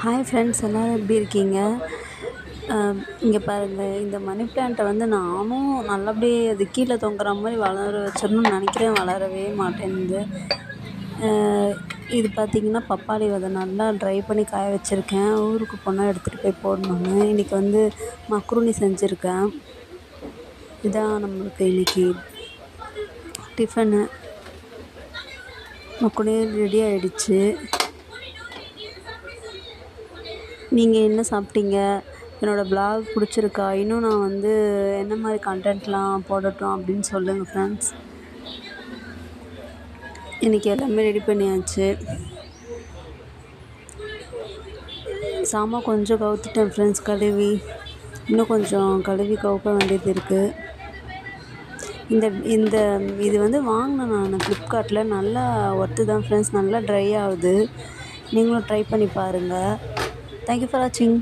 Hi friends, எல்லோரும் எப்படி இருக்கீங்க? இங்கே பாருங்கள், இந்த மணி பிளான்ட்டை வந்து நானும் நல்லபடியே அது கீழே தொங்குற மாதிரி வளர வச்சிடணும்னு நினைக்கிறேன். வளரவே மாட்டேன்னுது. இது பார்த்திங்கன்னா பப்பாளி விதை நல்லா ட்ரை பண்ணி காய வச்சுருக்கேன். ஊருக்கு போனால் எடுத்துகிட்டு போய் போடணுன்னு. இன்றைக்கி வந்து மக்ரூனி செஞ்சுருக்கேன். இதான் நம்மளுக்கு இன்றைக்கி டிஃபனு. மக்ரூனி ரெடி ஆகிடுச்சு. நீங்கள் என்ன சாப்பிட்டீங்க? என்னோடய வ்ளாக் பிடிச்சிருக்கா? இன்னும் நான் வந்து என்ன மாதிரி கண்டென்ட்லாம் போடட்டும் அப்படின்னு சொல்லுங்கள் ஃப்ரெண்ட்ஸ். இன்றைக்கி எல்லாமே ரெடி பண்ணியாச்சு. சாமான் கொஞ்சம் கவுத்துட்டேன் ஃப்ரெண்ட்ஸ், கழுவி. இன்னும் கொஞ்சம் கழுவி கவுக்க வேண்டியது இருக்குது. இந்த இது வந்து வாங்கினேன் நான் ஃப்ளிப்கார்ட்டில். நல்லா ஒர்த்து தான் ஃப்ரெண்ட்ஸ். நல்லா ட்ரை ஆகுது. நீங்களும் ட்ரை பண்ணி பாருங்கள். தேங்க்யூ ஃபார் வாட்சிங்.